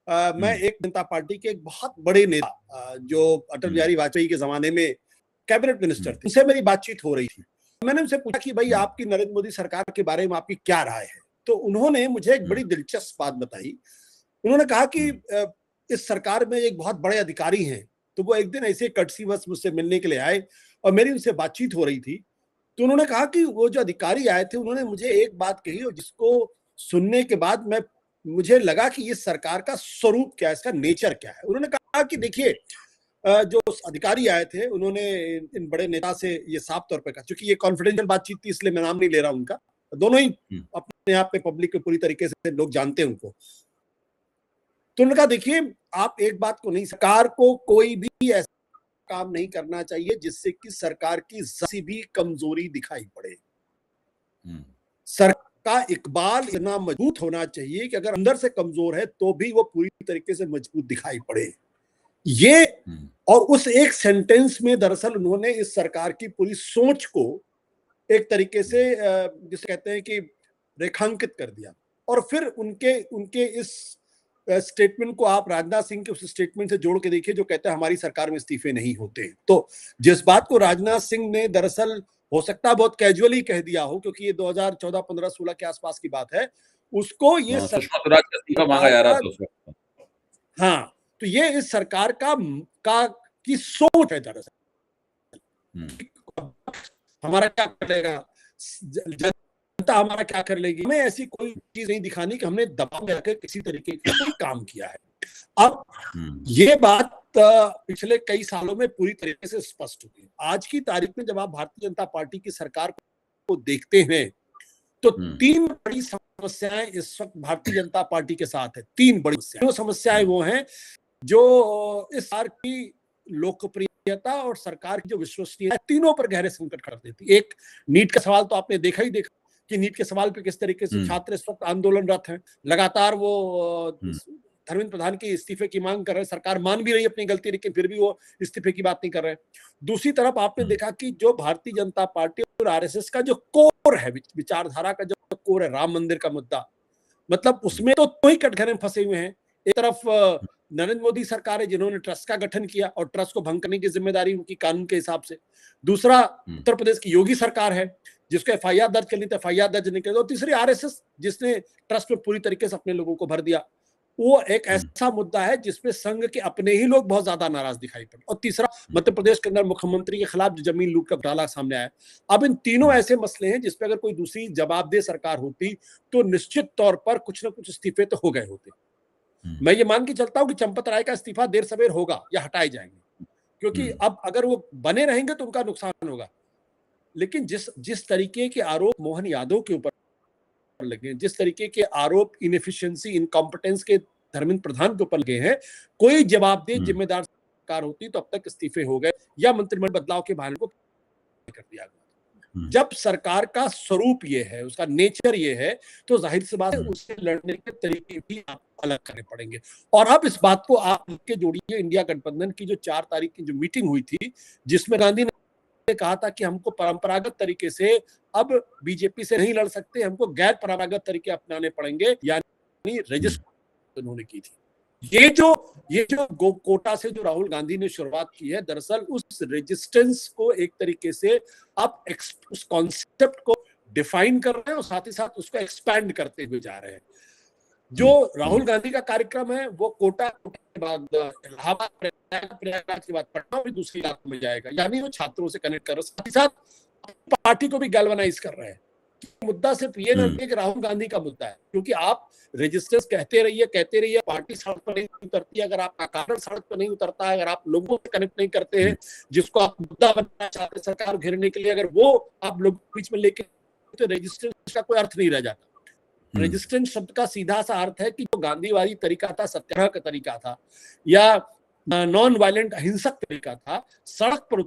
मैं एक जनता पार्टी के एक बहुत बड़े नेता जो अटल बिहारी वाजपेयी के जमाने में कैबिनेट मिनिस्टर थे, उनसे मेरी बातचीत हो रही थी। मैंने उनसे पूछा कि भाई आपकी नरेंद्र मोदी सरकार के बारे में आपकी क्या राय है। तो उन्होंने मुझे एक बड़ी दिलचस्प बात बताई। उन्होंने कहा कि इस सरकार में एक बहुत बड़े अधिकारी हैं, तो वो एक दिन ऐसे कटसी बस मुझसे मिलने के लिए आए और मेरी उनसे बातचीत हो रही थी। तो उन्होंने कहा कि वो जो अधिकारी आए थे उन्होंने मुझे एक बात कही और जिसको सुनने के बाद मुझे लगा कि इस सरकार का स्वरूप क्या है, इसका नेचर क्या है। उन्होंने कहा कि देखिए, जो अधिकारी आए थे उन्होंने इन बड़े नेता से ये साफ तौर पर कहा, क्योंकि ये कॉन्फिडेंशियल बातचीत थी इसलिए मैं नाम नहीं ले रहा उनका, दोनों ही अपने आप में पब्लिक के पूरी तरीके से लोग जानते हैं उनको। तो उन्होंने कहा देखिए, आप एक बात को नहीं, सरकार को कोई भी ऐसा काम नहीं करना चाहिए जिससे कि सरकार की जरा भी कमजोरी दिखाई पड़े। सरकार का इकबाल इतना मजबूत होना चाहिए कि अगर अंदर से कमजोर है तो भी वो पूरी तरीके से मजबूत दिखाई पड़े। ये और उस एक सेंटेंस में दरअसल उन्होंने इस सरकार की पूरी सोच को एक तरीके से जिसे कहते हैं कि रेखांकित कर दिया। और फिर उनके इस स्टेटमेंट को आप राजनाथ सिंह के उस स्टेटमेंट से जोड़ के देखिए जो कहते हैं हमारी सरकार में इस्तीफे नहीं होते। तो जिस बात को राजनाथ सिंह ने दरअसल हो सकता है बहुत कैजुअली कह दिया हो, क्योंकि ये 2014, 15, 16 के आसपास की बात है, उसको ये सुषमा स्वराज का इस्तीफा मांगा जा रहा था उस वक्त। हाँ, तो ये इस सरकार की सोच है दरअसल। हमारा क्या करेगा जनता, हमारा क्या कर लेगी, हमें ऐसी कोई चीज नहीं दिखानी कि हमने दबाव में आकर किसी तरीके का कोई काम किया है। अब ये बात पिछले कई सालों में पूरी तरीके से स्पष्ट हुई है। आज की तारीख में जब आप भारतीय जनता पार्टी की सरकार को देखते हैं तो तीन बड़ी समस्याएं इस वक्त भारतीय जनता पार्टी के साथ है। तीन बड़ी समस्याएं वो हैं जो इस सरकार की लोकप्रियता और सरकार की जो विश्वसनीयता, तीनों पर गहरे संकट कर देती। एक, नीट का सवाल तो आपने देखा कि नीट के सवाल पे किस तरीके से छात्र इस वक्त आंदोलनरत हैं। लगातार वो धर्मेंद्र प्रधान की इस्तीफे की मांग कर रहे हैं, सरकार मान भी रही है अपनी गलती, लेकिन फिर भी वो इस्तीफे की बात नहीं कर रहे हैं। दूसरी तरफ आपने देखा कि जो भारतीय जनता पार्टी और आरएसएस का जो कोर है, विचारधारा का जो कोर है, राम मंदिर का मुद्दा, मतलब उसमें तो ही कटघरे में फंसे हुए हैं। एक तरफ नरेंद्र मोदी सरकार है जिन्होंने ट्रस्ट का गठन किया और ट्रस्ट को भंग करने की जिम्मेदारी उनकी कानून के हिसाब से। दूसरा उत्तर प्रदेश की योगी सरकार है जिसको एफआईआर दर्ज करनी थी, एफआईआर दर्ज नहीं कर। और तीसरी आरएसएस जिसने ट्रस्ट में पूरी तरीके से अपने लोगों को भर दिया। वो एक ऐसा मुद्दा है जिसपे संघ के अपने ही लोग बहुत ज्यादा नाराज दिखाई पड़े। और तीसरा, मध्य प्रदेश के अंदर मुख्यमंत्री के खिलाफ जो जमीन लूट का घोटाला सामने आया। अब इन तीनों ऐसे मसले हैं जिसपे अगर कोई दूसरी जवाबदेह सरकार होती तो निश्चित तौर पर कुछ ना कुछ इस्तीफे तो हो गए होते। मैं ये मान के चलता हूं कि चंपत राय का इस्तीफा देर सवेर होगा या हटाए जाएंगे, क्योंकि अब अगर वो बने रहेंगे तो उनका नुकसान होगा। लेकिन जिस तरीके के आरोप मोहन यादव के ऊपर लगे, जिस तरीके के आरोप इनएफिशिएंसी, इनकॉम्पिटेंस के धर्मेंद्र प्रधान के ऊपर लगे हैं, कोई जवाबदेह जिम्मेदार सरकार होती तो अब तक इस्तीफे हो गए या मंत्रिमंडल बदलाव के बहाने को कर दिया गया। जब सरकार का स्वरूप ये है, उसका नेचर ये है, तो जाहिर सी बात है उससे लड़ने के तरीके भी आपको अलग करने पड़ेंगे। और अब इस बात को आप के जोड़िए इंडिया गठबंधन की जो 4 तारीख की जो मीटिंग हुई थी, जिसमें गांधी ने कहा था कि हमको परंपरागत तरीके से अब बीजेपी से नहीं लड़ सकते, हमको गैर परंपरागत तरीके अपनाने पड़ेंगे, यानी रजिस्टर उन्होंने की थी। ये जो कोटा से जो राहुल गांधी ने शुरुआत की है, दरअसल उस रेजिस्टेंस को एक तरीके से आप उस कॉन्सेप्ट को डिफाइन कर रहे हैं और साथ ही साथ उसको एक्सपैंड करते हुए जा रहे हैं। जो राहुल गांधी का कार्यक्रम है वो कोटा के बाद इलाहाबाद, प्रयागराज के बाद पटना और दूसरी इलाकों में जाएगा, यानी वो छात्रों से कनेक्ट कर रहे हैं, साथ ही साथ पार्टी को भी गैल्वनाइज कर रहे हैं। मुद्दा सिर्फ ये नहीं है कि राहुल गांधी का मुद्दा है, क्योंकि आप रेजिस्टेंस कहते रहिए, पार्टी सड़क पर नहीं उतरती, अगर आपका कारण सड़क पर नहीं उतरता है, अगर आप लोगों से कनेक्ट नहीं करते हैं, जिसको आप मुद्दा बनना चाहते हैं सरकार घेरने के लिए, अगर वो आप लोग बीच में लेके, तो रेजिस्टेंस का कोई अर्थ नहीं रह जाता। रेजिस्टेंस शब्द का सीधा सा अर्थ है कि जो गांधीवादी तरीका था, सत्याग्रह का तरीका था या नॉन वायलेंट अहिंसक तरीका था, सड़क पर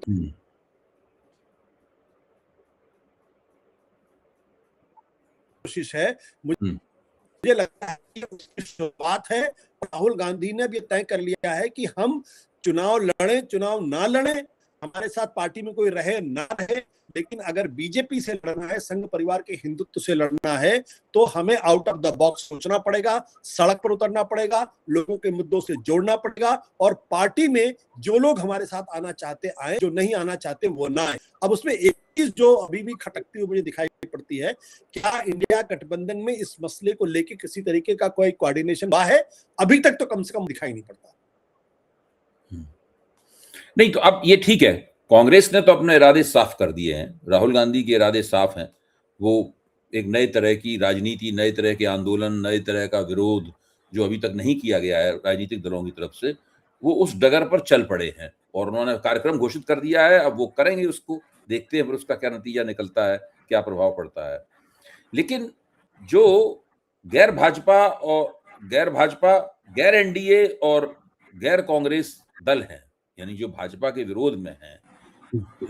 कोशिश है। मुझे लगता है कि उसकी शुरुआत है। राहुल गांधी ने भी तय कर लिया है कि हम चुनाव लड़ें, चुनाव ना लड़ें, हमारे साथ पार्टी में कोई रहे ना रहे, लेकिन अगर बीजेपी से लड़ना है, संघ परिवार के हिंदुत्व से लड़ना है, तो हमें आउट ऑफ द बॉक्स सोचना पड़ेगा, सड़क पर उतरना पड़ेगा, लोगों के मुद्दों से जोड़ना पड़ेगा, और पार्टी में जो लोग हमारे साथ आना चाहते आए, जो नहीं आना चाहते वो ना आए। अब उसमें एक चीज जो अभी भी खटकती हुई मुझे दिखाई पड़ती है, क्या इंडिया गठबंधन में इस मसले को लेकर किसी तरीके का कोई कोऑर्डिनेशन हुआ है? अभी तक तो कम से कम दिखाई नहीं पड़ता। नहीं तो अब ये ठीक है, कांग्रेस ने तो अपने इरादे साफ कर दिए हैं, राहुल गांधी के इरादे साफ हैं। वो एक नए तरह की राजनीति, नए तरह के आंदोलन, नए तरह का विरोध जो अभी तक नहीं किया गया है राजनीतिक दलों की तरफ से, वो उस डगर पर चल पड़े हैं और उन्होंने कार्यक्रम घोषित कर दिया है। अब वो करेंगे, उसको देखते हैं फिर उसका क्या नतीजा निकलता है, क्या प्रभाव पड़ता है। लेकिन जो गैर भाजपा, गैर एनडीए और गैर कांग्रेस दल हैं, यानी जो भाजपा के विरोध में हैं,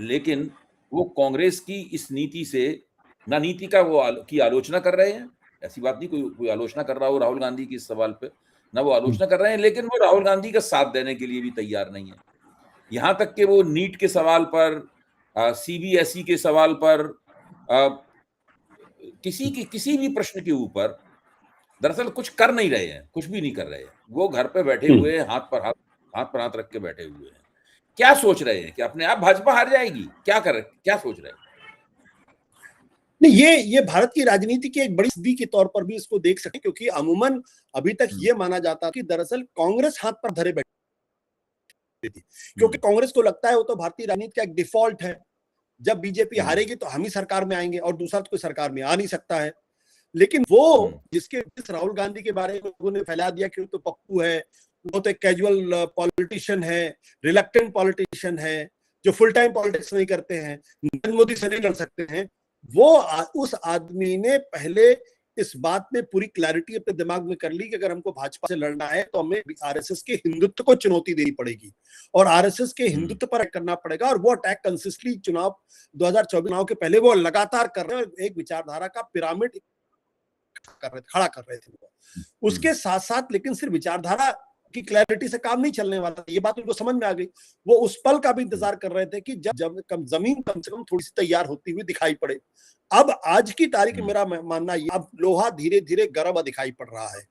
लेकिन वो कांग्रेस की इस नीति से, ना नीति का वो की आलोचना कर रहे हैं, ऐसी बात नहीं कोई आलोचना कर रहा हो राहुल गांधी की इस सवाल पे, ना वो आलोचना कर रहे हैं, लेकिन वो राहुल गांधी का साथ देने के लिए भी तैयार नहीं है। यहां तक कि वो नीट के सवाल पर, सीबीएसई के सवाल पर, किसी भी प्रश्न के ऊपर दरअसल कुछ कर नहीं रहे हैं, कुछ भी नहीं कर रहे हैं। वो घर पे बैठे हुए हैं, हाथ पर हाथ रख के बैठे हुए हैं। क्या सोच रहे हैं कि अपने आप भाजपा हार जाएगी? क्या सोच रहे हैं? नहीं, ये भारत की राजनीति की एक बड़ी सिद्धि के तौर पर भी इसको देख सकते हैं, क्योंकि अमूमन अभी तक ये माना जाता कि दरअसल कांग्रेस हाथ पर धरे बैठी थी, क्योंकि कांग्रेस को लगता है वो तो भारतीय राजनीति का एक डिफॉल्ट है, जब बीजेपी हारेगी तो हम ही सरकार में आएंगे और दूसरा तो कोई सरकार में आ नहीं सकता है। लेकिन वो जिस राहुल गांधी के बारे में लोगों ने फैला दिया कि वो तो पप्पू है, वो तो एक कैजुअल पॉलिटिशियन है, रिलक्टेंट पॉलिटिशियन है, जो फुल टाइम पॉलिटिक्स नहीं करते हैं, नरेंद्र मोदी से नहीं लड़ सकते हैं, उस आदमी ने पहले इस बात में पूरी क्लैरिटी अपने दिमाग में कर ली कि अगर हमको भाजपा से लड़ना है तो हमें आरएसएस के हिंदुत्व को चुनौती देनी पड़ेगी और आरएसएस के हिंदुत्व पर करना पड़ेगा। और वो अटैक कंसिस्टेंटली चुनाव 2024 चुनाव के पहले वो लगातार कर रहे हैं, एक विचारधारा का पिरामिड खड़ा कर रहे थे। उसके साथ साथ लेकिन सिर्फ विचारधारा की क्लैरिटी से काम नहीं चलने वाला, ये बात उनको समझ में आ गई। वो उस पल का भी इंतजार कर रहे थे कि जब जमीन कम से कम थोड़ी सी तैयार होती हुई दिखाई पड़े। अब आज की तारीख में मेरा मानना ये, अब लोहा धीरे धीरे गर्म दिखाई पड़ रहा है,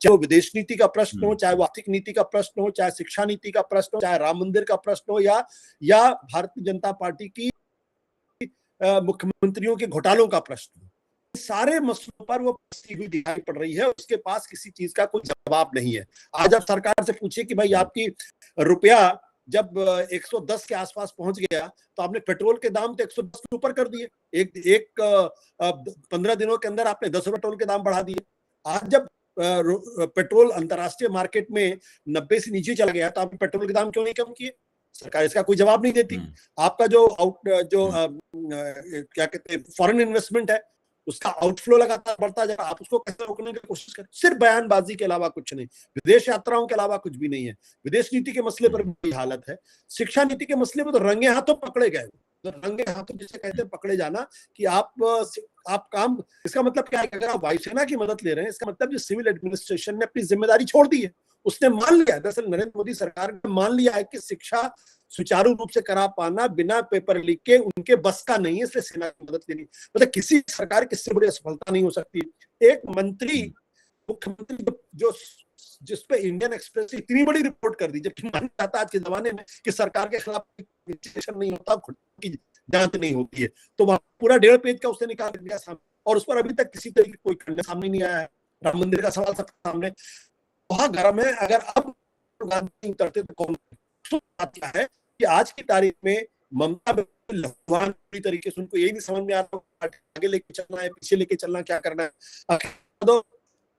चाहे वो विदेश नीति का प्रश्न हो, चाहे वो आर्थिक नीति का प्रश्न हो, चाहे शिक्षा नीति का प्रश्न हो, चाहे राम मंदिर का प्रश्न हो, या भारतीय जनता पार्टी की मुख्यमंत्रियों के घोटालों का प्रश्न, सारे मसलों पर वो फंसी हुई दिखाई पड़ रही है। उसके पास किसी चीज का कोई जवाब नहीं है। आज आप सरकार से पूछिए कि भाई आपकी रुपया जब 110 के आसपास पहुंच गया तो आपने पेट्रोल के दाम तो 110 के ऊपर कर दिए, एक 15 दिनों के अंदर आपने 10 पेट्रोल के दाम बढ़ा दिए। आज जब पेट्रोल अंतरराष्ट्रीय मार्केट में 90 से नीचे चला गया तो आपने पेट्रोल के दाम क्यों नहीं कम किए? सरकार इसका कोई जवाब नहीं देती। आपका जो क्या कहते हैं फॉरेन इन्वेस्टमेंट है, उसका आउटफ्लो लगातार बढ़ता जा रहा है, आप उसको कैसे रोकने की कोशिश करें? सिर्फ बयानबाजी के अलावा कुछ नहीं, विदेश यात्राओं के अलावा कुछ भी नहीं है। विदेश नीति के मसले पर भी हालत है, शिक्षा नीति के मसले में तो रंगे हाथों पकड़े गए, तो रंगे हाथों जिसे कहते हैं पकड़े जाना कि आप काम, इसका मतलब क्या है कि अगर आप वायुसेना की मदद ले रहे हैं, इसका मतलब जो सिविल एडमिनिस्ट्रेशन ने अपनी जिम्मेदारी छोड़ दी है, उसने मान लिया, दरअसल नरेंद्र मोदी सरकार ने मान लिया है कि शिक्षा सुचारू रूप से करा पाना बिना पेपर लीक के उनके बस का नहीं है, इसलिए सेना की मदद लेनी। मतलब किसी सरकार की इससे बड़ी असफलता नहीं हो सकती। एक मंत्री, मुख्यमंत्री जो जिस पे इंडियन एक्सप्रेस इतनी बड़ी रिपोर्ट कर दी, जबकि माना जाता आज के जमाने में कि सरकार के खिलाफ इन्वेस्टिगेशन नहीं होता, खुद की जांच नहीं होती है, तो वहां पूरा 1.5 पेज का उसने निकाल दिया सामने, और उस पर अभी तक किसी तरह की कोई खंडन सामने नहीं आया है। राम मंदिर का सवाल सबके सामने बहुत गर्म है। अगर अब गांधी करते तो कौन क्या है कि आज की तारीख में ममता लहवान पूरी तरीके से, उनको यही नहीं समझ में आ रहा आगे लेके चलना है, पीछे लेके चलना, क्या करना है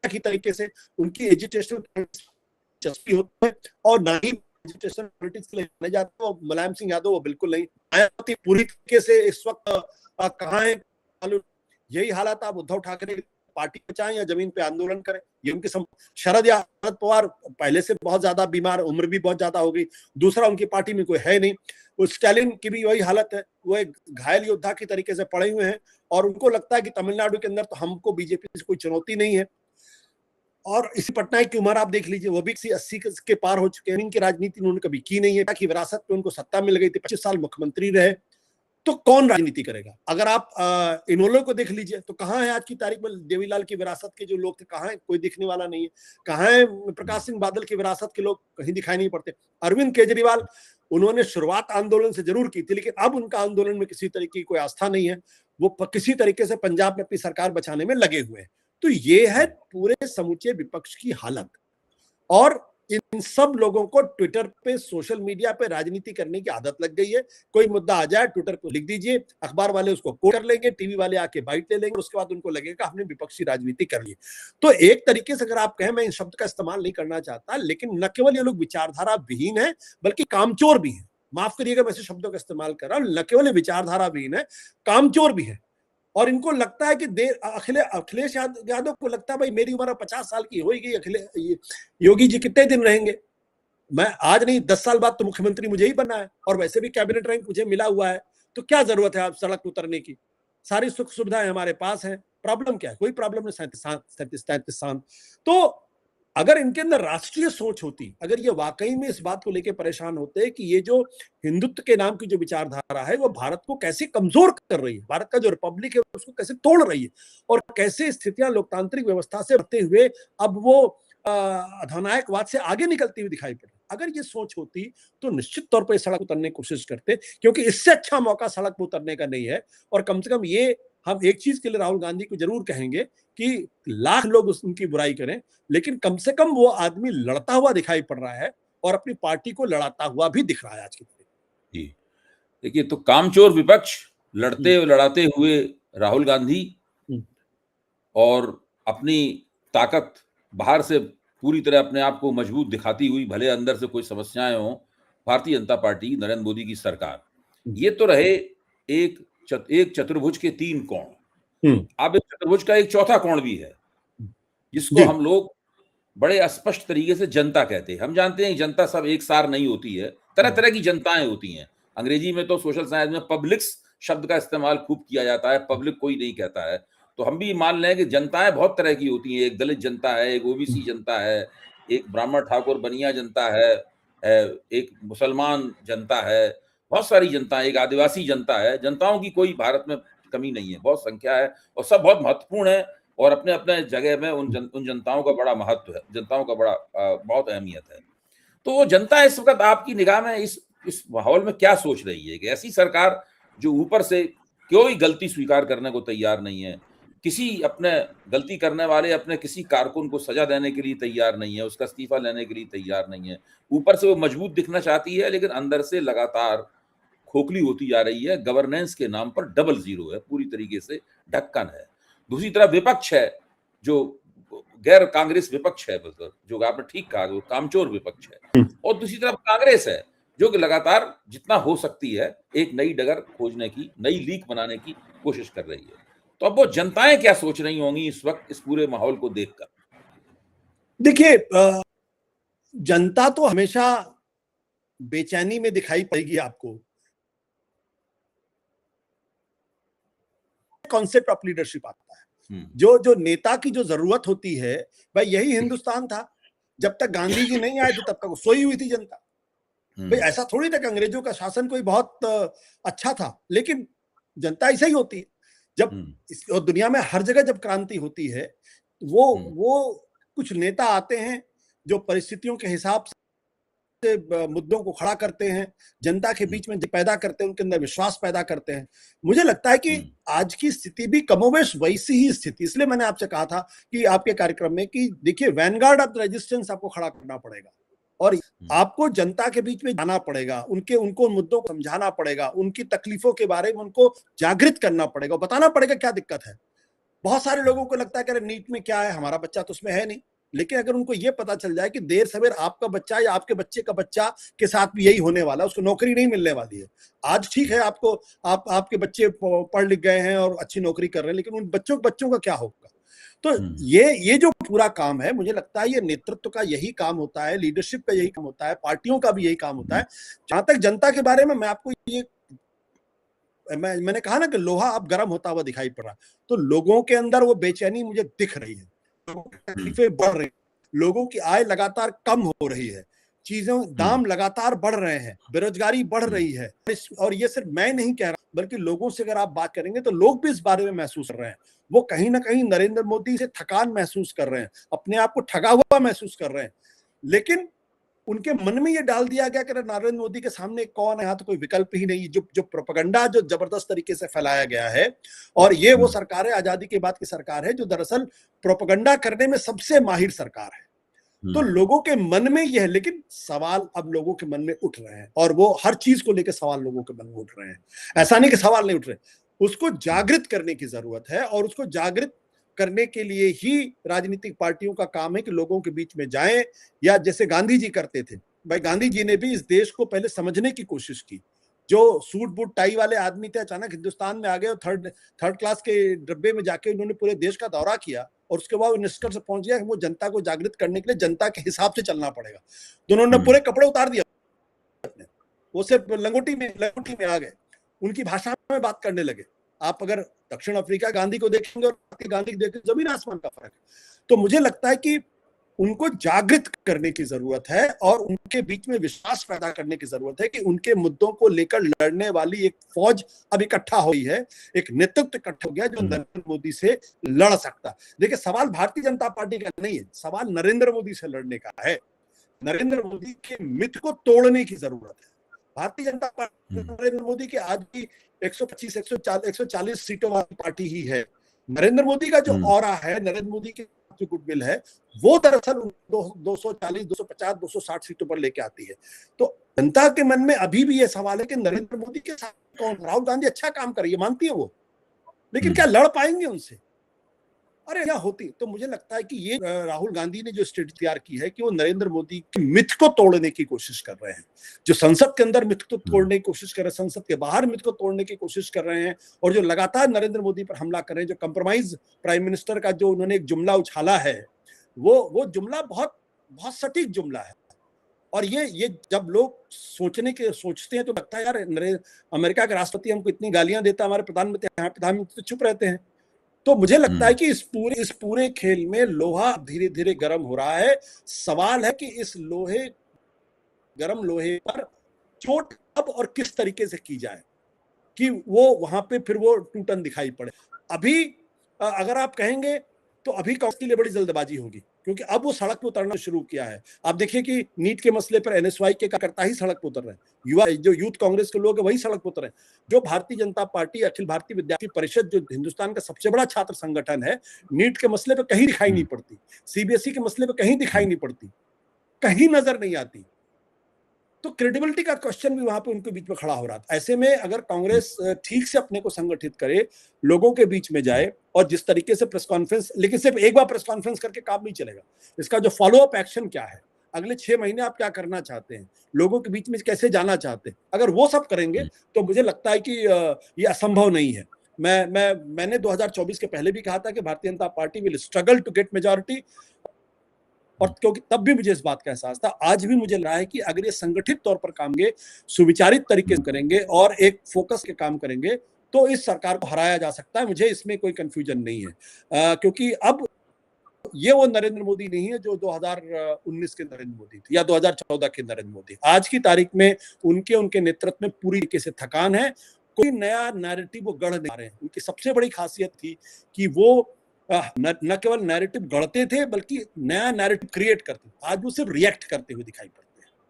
की तरीके से। उनकी एजुटेशनल दिलचस्पी होती है और ना ही एजुटेशनल पॉलिटिक्स के लिए जाने जाते हो। मुलायम सिंह यादव वो बिल्कुल नहीं, मायावती पूरी तरीके से इस वक्त कहाँ है, यही हालात आप उद्धव ठाकरे पार्टी बचाएं या जमीन पे आंदोलन करें, ये उनके शरद पवार पहले से बहुत ज्यादा बीमार, उम्र भी बहुत ज्यादा हो गई, दूसरा उनकी पार्टी में कोई है नहीं। स्टालिन की भी वही हालत है, वो एक घायल योद्धा की तरीके से पड़े हुए हैं और उनको लगता है कि तमिलनाडु के अंदर तो हमको बीजेपी से कोई चुनौती नहीं है। और इसी पटनायक की उम्र आप देख लीजिए, वो भी 80 के पार हो चुके हैं। इनकी राजनीति उन्होंने कभी की नहीं है कि विरासत में उनको सत्ता मिल गई थी, 25 साल मुख्यमंत्री रहे, तो कौन राजनीति करेगा? अगर आप इन्होंने को देख लीजिए तो कहाँ है आज की तारीख में देवीलाल की विरासत के जो लोग थे, कहाँ है? कोई दिखने वाला नहीं है। कहाँ है प्रकाश सिंह बादल की विरासत के लोग? कहीं दिखाई नहीं पड़ते। अरविंद केजरीवाल, उन्होंने शुरुआत आंदोलन से जरूर की थी, लेकिन अब उनका आंदोलन में किसी तरीके की कोई आस्था नहीं है। वो किसी तरीके से पंजाब में अपनी सरकार बचाने में लगे हुए हैं। तो ये है पूरे समूचे विपक्ष की हालत। और इन सब लोगों को ट्विटर पे, सोशल मीडिया पे राजनीति करने की आदत लग गई है। कोई मुद्दा आ जाए, ट्विटर पे लिख दीजिए, अखबार वाले उसको कोट कर लेंगे, टीवी वाले आके बाइट ले लेंगे, उसके बाद उनको लगेगा हमने विपक्षी राजनीति कर ली। तो एक तरीके से अगर आप कहें, मैं इन शब्द का इस्तेमाल नहीं करना चाहता, लेकिन न केवल ये लोग विचारधारा विहीन है, बल्कि कामचोर भी है। माफ करिएगा, मैं ऐसे शब्दों का इस्तेमाल कर रहा हूं। न केवल विचारधारा विहीन है, कामचोर भी है। और इनको लगता है कि अखिलेश यादव को लगता है भाई मेरी उम्र 50 साल की हो गई, योगी जी कितने दिन रहेंगे? मैं आज नहीं 10 साल बाद तो मुख्यमंत्री मुझे ही बनना है, और वैसे भी कैबिनेट रैंक मुझे मिला हुआ है, तो क्या जरूरत है आप सड़क उतरने की? सारी सुख सुविधाएं हमारे पास हैं, प्रॉब्लम क्या है? कोई प्रॉब्लम नहीं। 37 साल। तो अगर इनके अंदर राष्ट्रीय सोच होती, अगर ये वाकई में इस बात को लेकर परेशान होते कि ये जो हिंदुत्व के नाम की जो विचारधारा है वो भारत को कैसे कमजोर कर रही है, भारत का जो रिपब्लिक है उसको कैसे तोड़ रही है, और कैसे स्थितियां लोकतांत्रिक व्यवस्था से बढ़ते हुए अब वो अधनायकवाद से आगे निकलती हुई दिखाई पड़ रही। अगर ये सोच होती तो निश्चित तौर पर सड़क उतरने की कोशिश करते, क्योंकि इससे अच्छा मौका सड़क पर उतरने का नहीं है। और कम से कम ये हम एक चीज के लिए राहुल गांधी को जरूर कहेंगे कि लाख लोग उनकी बुराई करें, लेकिन कम से कम वो आदमी लड़ता हुआ दिखाई पड़ रहा है और अपनी पार्टी को लड़ाता हुआ भी दिख रहा है आज की तारीख। जी देखिए, तो कामचोर विपक्ष, लड़ते लड़ाते हुए राहुल गांधी, और अपनी ताकत बाहर से पूरी तरह अपने आप को मजबूत दिखाती हुई, भले अंदर से कोई समस्याएं हो, भारतीय जनता पार्टी, नरेंद्र मोदी की सरकार। ये तो रहे एक चतुर्भुज के 3 कोण। अब इस चतुर्भुज का एक चौथा कोण भी है, जिसको हम लोग बड़े स्पष्ट तरीके से जनता कहते हैं। हम जानते हैं जनता सब एक सार नहीं होती है, तरह तरह की जनताएं होती हैं। अंग्रेजी में तो सोशल साइंस में पब्लिक्स शब्द का इस्तेमाल खूब किया जाता है, पब्लिक कोई नहीं कहता है। तो हम भी मान लें कि जनताएं बहुत तरह की होती हैं। एक दलित जनता है, एक ओबीसी जनता है, एक ब्राह्मण ठाकुर बनिया जनता है, एक मुसलमान जनता है, बहुत सारी जनता, एक आदिवासी जनता है। जनताओं की कोई भारत में कमी नहीं है, बहुत संख्या है, और सब बहुत महत्वपूर्ण है, और अपने अपने जगह में उन जनताओं का बड़ा महत्व है, जनताओं का बड़ा बहुत अहमियत है। तो वो जनता इस वक्त आपकी निगाह में इस माहौल में क्या सोच रही है कि ऐसी सरकार जो ऊपर से कोई गलती स्वीकार करने को तैयार नहीं है, किसी अपने गलती करने वाले अपने किसी कारकुन को सजा देने के लिए तैयार नहीं है, उसका इस्तीफा लेने के लिए तैयार नहीं है। ऊपर से वो मजबूत दिखना चाहती है, लेकिन अंदर से लगातार खोखली होती जा रही है। गवर्नेंस के नाम पर डबल जीरो है, पूरी तरीके से ढक्कन है। दूसरी तरफ विपक्ष है, जो गैर कांग्रेस विपक्ष है, जो आपने ठीक कहा, वो कामचोर विपक्ष है। और दूसरी तरफ कांग्रेस है, जो कि लगातार जितना हो सकती है एक नई डगर खोजने की, नई लीक बनाने की कोशिश कर रही है। तो अब वो जनताएं क्या सोच रही होंगी इस वक्त इस पूरे माहौल को देखकर? देखिए, जनता तो हमेशा बेचैनी में दिखाई पड़ेगी आपको। कॉन्सेप्ट ऑफ लीडरशिप आता है, जो नेता की जो जरूरत होती है, भाई यही हिंदुस्तान था। जब तक गांधी जी नहीं आए थे तब तक सोई हुई थी जनता। भाई ऐसा थोड़ी था कि अंग्रेजों का शासन कोई बहुत अच्छा था, लेकिन जनता ऐसा ही होती है। जब दुनिया में हर जगह जब क्रांति होती है, वो कुछ नेता आते हैं जो परिस्थितियों के हिसाब से मुद्दों को खड़ा करते हैं, जनता के बीच में पैदा करते हैं, उनके अंदर विश्वास पैदा करते हैं। मुझे लगता है कि आज की स्थिति भी कमोबेश वैसी ही स्थिति, इसलिए मैंने आपसे कहा था कि आपके कार्यक्रम में कि देखिए, वैनगार्ड ऑफ रेजिस्टेंस आपको खड़ा करना पड़ेगा, और आपको जनता के बीच में जाना पड़ेगा, उनको मुद्दों को समझाना पड़ेगा, उनकी तकलीफों के बारे में उनको जागृत करना पड़ेगा, बताना पड़ेगा क्या दिक्कत है। बहुत सारे लोगों को लगता है कि नीट में क्या है, हमारा बच्चा तो उसमें है नहीं। लेकिन अगर उनको ये पता चल जाए कि देर सवेर आपका बच्चा या आपके बच्चे का बच्चा के साथ भी यही होने वाला है, उसको नौकरी नहीं मिलने वाली है। आज ठीक है, आपके बच्चे पढ़ लिख गए हैं और अच्छी नौकरी कर रहे हैं, लेकिन उन बच्चों का क्या होगा? तो ये जो पूरा काम है, मुझे लगता है ये नेतृत्व का यही काम होता है, लीडरशिप का यही काम होता है, पार्टियों का भी यही काम होता है। जहां तक जनता के बारे में मैं आपको मैंने कहा ना कि लोहा अब गर्म होता हुआ दिखाई पड़ रहा, तो लोगों के अंदर वो बेचैनी मुझे दिख रही है। लोगों की तकलीफें बढ़ रही, लोगों की आय लगातार कम हो रही है, चीजों दाम लगातार बढ़ रहे हैं, बेरोजगारी बढ़ रही है। और ये सिर्फ मैं नहीं कह रहा, बल्कि लोगों से अगर आप बात करेंगे तो लोग भी इस बारे में महसूस कर रहे हैं। वो कहीं ना कहीं नरेंद्र मोदी से थकान महसूस कर रहे हैं, अपने आप को ठगा हुआ महसूस कर रहे हैं। लेकिन उनके मन में ये डाल दिया गया कि नरेंद्र मोदी के सामने कौन है, यहाँ तो कोई विकल्प ही नहीं। जो प्रोपेगेंडा जो जबरदस्त तरीके से फैलाया गया है, और ये वो सरकार है, आजादी के बाद की सरकार है, जो दरअसल प्रोपेगेंडा करने में सबसे माहिर सरकार है। तो लोगों के मन में यह है, लेकिन सवाल अब लोगों के मन में उठ रहे हैं, और वो हर चीज को लेकर सवाल लोगों के मन में उठ रहे हैं। ऐसा नहीं कि सवाल नहीं उठ रहे, उसको जागृत करने की जरूरत है। और उसको जागृत करने के लिए ही राजनीतिक पार्टियों का काम है कि लोगों के बीच में जाएं, या जैसे गांधी जी करते थे। भाई गांधी जी ने भी इस देश को पहले समझने की कोशिश की। जो सूट बूट टाई वाले आदमी थे, अचानक हिंदुस्तान में आ गए और थर्ड क्लास के डब्बे में जाके उन्होंने पूरे देश का दौरा किया, और उसके बाद निष्कर्ष से पहुंच गया कि वो जनता को जागृत करने के लिए जनता के हिसाब से चलना पड़ेगा। तो उन्होंने पूरे कपड़े उतार दिया, वो सिर्फ लंगोटी में आ गए, उनकी भाषा में बात करने लगे। आप अगर दक्षिण अफ्रीका गांधी को देखेंगे और गांधी को देखेंगे, जमीन आसमान का फर्क है। तो मुझे लगता है कि उनको जागृत करने की जरूरत है, और उनके बीच में विश्वास पैदा करने की जरूरत है कि उनके मुद्दों को लेकर लड़ने वाली एक फौज अब इकट्ठा हुई है, एक नेतृत्व इकट्ठा हो गया जो नरेंद्र मोदी से लड़ सकता। देखिए, सवाल भारतीय जनता पार्टी का नहीं है, सवाल नरेंद्र मोदी से लड़ने का है। नरेंद्र मोदी के मिथ को तोड़ने की जरूरत है। भारतीय जनता पार्टी नरेंद्र मोदी की आज भी 125 140 सीटों वाली पार्टी ही है। नरेंद्र मोदी का जो ऑरा है, नरेंद्र मोदी की जो गुडविल है, वो दरअसल 240 250 260 सीटों पर लेके आती है। तो जनता के मन में अभी भी ये सवाल है कि नरेंद्र मोदी के साथ कौन। राहुल गांधी अच्छा काम कर रही है, मानती है वो, लेकिन क्या लड़ पाएंगे उनसे? अरे क्या होती। तो मुझे लगता है कि ये राहुल गांधी ने जो स्ट्रेटजी तैयार की है कि वो नरेंद्र मोदी की मिथ को तोड़ने की कोशिश कर रहे हैं। जो संसद के अंदर मिथ को तोड़ने की कोशिश कर रहे हैं, संसद के बाहर मिथ को तोड़ने की कोशिश कर रहे हैं, और जो लगातार नरेंद्र मोदी पर हमला कर रहे हैं, जो कंप्रोमाइज प्राइम मिनिस्टर का जो उन्होंने एक जुमला उछाला है, वो जुमला बहुत बहुत सटीक जुमला है। और ये जब लोग सोचते हैं तो लगता है यार, अमेरिका के राष्ट्रपति हमको इतनी गालियां देता है, हमारे प्रधानमंत्री तो चुप रहते हैं। तो मुझे लगता है कि इस पूरे खेल में लोहा धीरे धीरे गर्म हो रहा है। सवाल है कि इस गर्म लोहे पर चोट कब और किस तरीके से की जाए कि वो वहां पे फिर वो टूटन दिखाई पड़े। अभी अगर आप कहेंगे तो अभी कांग्रेस के लिए बड़ी जल्दबाजी होगी, क्योंकि अब वो सड़क पर उतरना शुरू किया है। आप देखिए कि नीट के मसले पर एनएसवाई के कार्यकर्ता ही सड़क पर उतर रहे हैं, युवा जो यूथ कांग्रेस के लोग हैं वही सड़क पर उतर रहे हैं। जो भारतीय जनता पार्टी, अखिल भारतीय विद्यार्थी परिषद, जो हिंदुस्तान का सबसे बड़ा छात्र संगठन है, नीट के मसले पर कहीं दिखाई नहीं पड़ती, सीबीएसई के मसले पर कहीं दिखाई नहीं पड़ती, कहीं नजर नहीं आती। तो क्रेडिबिलिटी का क्वेश्चन भी वहां पे उनके बीच में खड़ा हो रहा था। ऐसे में अगर कांग्रेस ठीक से अपने को संगठित करे, लोगों के बीच में जाए, और जिस तरीके से प्रेस कॉन्फ्रेंस, लेकिन सिर्फ एक बार प्रेस कॉन्फ्रेंस करके काम नहीं चलेगा। इसका जो फॉलो अप एक्शन क्या है, अगले 6 महीने आप क्या करना चाहते हैं, लोगों के बीच में कैसे जाना चाहते हैं, अगर वो सब करेंगे तो मुझे लगता है कि ये असंभव नहीं है। मैंने 2024 के पहले भी कहा था कि Bharatiya Janata Party will struggle to get majority, और क्योंकि तब भी मुझे इस बात का एहसास था, आज भी मुझे लग रहा है कि अगर ये संगठित तौर पर काम करेंगे, सुविचारित तरीके से करेंगे और एक फोकस के काम करेंगे, तो इस सरकार को हराया जा सकता है। मुझे इसमें कोई कंफ्यूजन नहीं है, क्योंकि अब ये वो नरेंद्र मोदी नहीं है जो 2019 के नरेंद्र मोदी थे या 2014 के नरेंद्र मोदी। आज की तारीख में उनके नेतृत्व में पूरी तरीके से थकान है। कोई नया नैरेटिव वो गढ़ नहीं पा रहे हैं। उनकी सबसे बड़ी खासियत थी कि वो न केवल नैरेटिव गढ़ते थे, बल्कि नया नैरेटिव क्रिएट करते थे। आज वो सिर्फ रिएक्ट करते हुए दिखाई पड़ते।